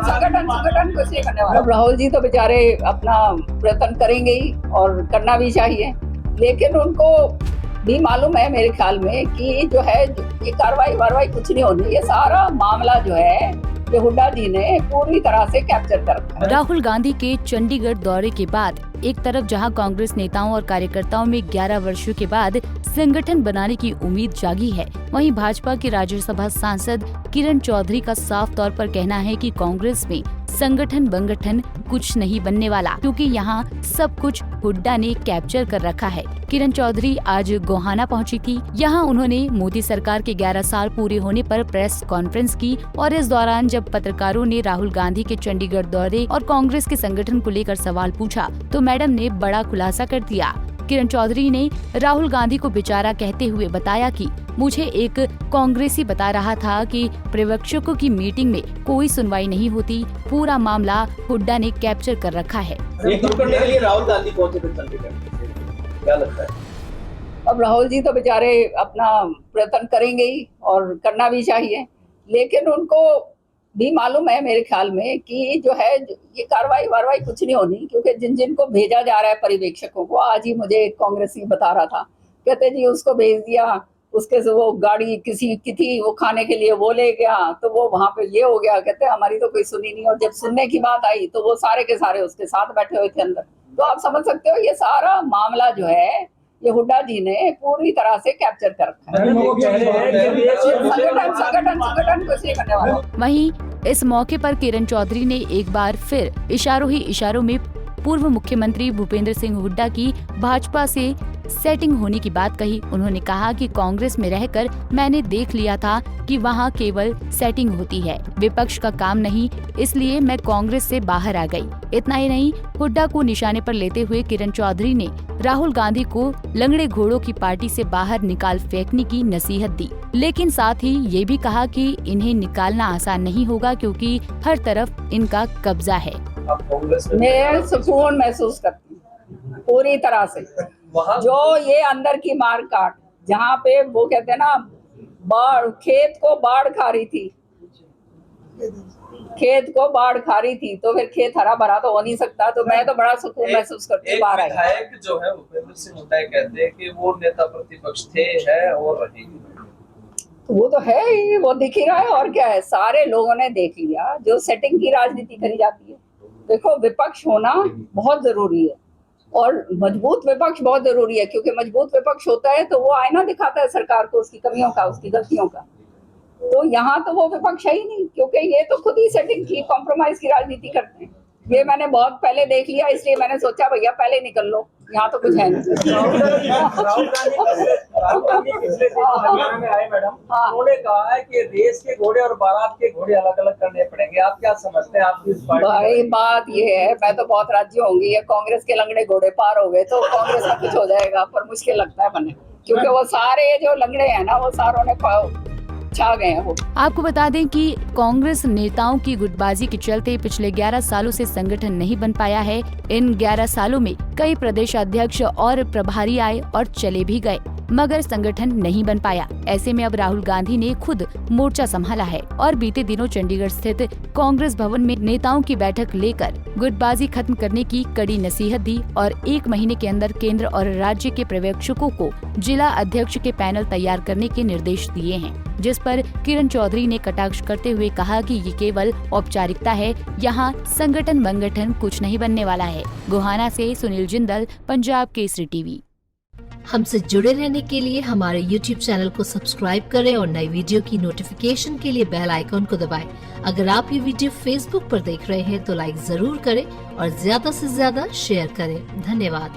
संगठन कुछ नहीं करने वाला। राहुल जी तो बेचारे अपना प्रयत्न करेंगे ही और करना भी चाहिए, लेकिन उनको भी मालूम है मेरे ख्याल में कि जो है ये कार्रवाई कुछ नहीं होनी, ये सारा मामला जो है ये हुड्डा जी ने पूरी तरह से कैप्चर कर रखा है। राहुल गांधी के चंडीगढ़ दौरे के बाद एक तरफ जहां कांग्रेस नेताओं और कार्यकर्ताओं में 11 वर्षों के बाद संगठन बनाने की उम्मीद जागी है, वहीं भाजपा के राज्यसभा सांसद किरण चौधरी का साफ तौर पर कहना है कि कांग्रेस में संगठन कुछ नहीं बनने वाला, क्योंकि यहाँ सब कुछ हुड्डा ने कैप्चर कर रखा है। किरण चौधरी आज गोहाना पहुंची थी। यहाँ उन्होंने मोदी सरकार के 11 साल पूरे होने पर प्रेस कॉन्फ्रेंस की और इस दौरान जब पत्रकारों ने राहुल गांधी के चंडीगढ़ दौरे और कांग्रेस के संगठन को लेकर सवाल पूछा तो मैडम ने बड़ा खुलासा कर दिया। किरण चौधरी ने राहुल गांधी को बेचारा कहते हुए बताया कि मुझे एक कांग्रेसी बता रहा था कि पर्यवेक्षकों की मीटिंग में कोई सुनवाई नहीं होती, पूरा मामला हुड्डा ने कैप्चर कर रखा है। एकजुट करने के लिए राहुल गांधी पहुंचे थे चंडीगढ़, क्या लगता है? अब राहुल जी तो बेचारे अपना प्रयत्न करेंगे ही और करना भी चाहिए, लेकिन उनको भी मालूम है मेरे ख्याल में कि जो है ये कार्रवाई कुछ नहीं होनी, क्योंकि जिनको भेजा जा रहा है पर्यवेक्षकों को, आज ही मुझे एक कांग्रेसी बता रहा था, कहते जी उसको भेज दिया, उसके से वो गाड़ी किसी की थी वो खाने के लिए वो ले गया तो वो वहां पे ये हो गया, कहते हमारी तो कोई सुनी नहीं, और जब सुनने की बात आई तो वो सारे के सारे उसके साथ बैठे हुए थे अंदर। तो आप समझ सकते हो ये सारा मामला जो है ये हुड्डा जी ने पूरी तरह से कैप्चर कर रखा है। संगठन कुछ नहीं करने वाला। वहीं इस मौके पर किरण चौधरी ने एक बार फिर इशारों ही इशारों में पूर्व मुख्यमंत्री भूपेंद्र सिंह हुड्डा की भाजपा से सेटिंग होने की बात कही। उन्होंने कहा कि कांग्रेस में रहकर मैंने देख लिया था कि वहां केवल सेटिंग होती है, विपक्ष का काम नहीं, इसलिए मैं कांग्रेस से बाहर आ गई। इतना ही नहीं, हुड्डा को निशाने पर लेते हुए किरण चौधरी ने राहुल गांधी को लंगड़े घोड़ों की पार्टी से बाहर निकाल फेंकने की नसीहत दी, लेकिन साथ ही ये भी कहा कि इन्हें निकालना आसान नहीं होगा क्योंकि हर तरफ इनका कब्जा है। मैं सुकून महसूस करती हूँ पूरी तरह से। जो ये अंदर की मार काट, जहाँ पे वो कहते हैं ना बाढ़, खेत को बाढ़ खा रही थी, तो फिर खेत हरा भरा तो हो नहीं सकता, तो मैं तो बड़ा सुकून महसूस करती हूँ। विधायक जो है भूपेंद्र सिंह हुड्डा कहते हैं कि वो नेता प्रतिपक्ष थे, है और रहेंगे। तो वो तो है ही, वो दिख ही रहा है, और क्या है, सारे लोगों ने देख लिया जो सेटिंग की राजनीति करी जाती है। देखो विपक्ष होना बहुत जरूरी है और मजबूत विपक्ष बहुत जरूरी है, क्योंकि मजबूत विपक्ष होता है तो वो आईना दिखाता है सरकार को उसकी कमियों का, उसकी गलतियों का। तो यहाँ तो वो विपक्ष है ही नहीं, क्योंकि ये तो खुद ही सेटिंग की, कॉम्प्रोमाइज की राजनीति करते हैं। ये मैंने बहुत पहले देख लिया, इसलिए मैंने सोचा भैया पहले निकल लो, यहाँ तो कुछ है नहीं। उन्होंने कहा है कि रेस के घोड़े और बारात के घोड़े अलग अलग करने पड़ेंगे, आप क्या समझते हैं? आप इस भाई बात ये है, मैं तो बहुत राजी होंगी, ये कांग्रेस के लंगड़े घोड़े पार हो गए तो कांग्रेस का कुछ हो जाएगा, पर मुश्किल लगता है बने, क्योंकि वो सारे जो लंगड़े हैं ना वो सारों ने छा गए हैं। आपको बता दें कि कांग्रेस नेताओं की गुटबाजी के चलते पिछले 11 सालों से संगठन नहीं बन पाया है। इन 11 सालों में कई प्रदेश अध्यक्ष और प्रभारी आए और चले भी गए, मगर संगठन नहीं बन पाया। ऐसे में अब राहुल गांधी ने खुद मोर्चा संभाला है और बीते दिनों चंडीगढ़ स्थित कांग्रेस भवन में नेताओं की बैठक लेकर गुटबाजी खत्म करने की कड़ी नसीहत दी और 1 महीने के अंदर केंद्र और राज्य के पर्यवेक्षकों को जिला अध्यक्ष के पैनल तैयार करने के निर्देश दिए हैं, जिस पर किरण चौधरी ने कटाक्ष करते हुए कहा कि ये केवल औपचारिकता है, यहाँ संगठन कुछ नहीं बनने वाला है। गोहाना से सुनील जिंदल, पंजाब केसरी टीवी। हमसे जुड़े रहने के लिए हमारे YouTube चैनल को सब्सक्राइब करें और नई वीडियो की नोटिफिकेशन के लिए बेल आइकॉन को दबाएं। अगर आप ये वीडियो Facebook पर देख रहे हैं तो लाइक जरूर करें और ज्यादा से ज्यादा शेयर करें। धन्यवाद।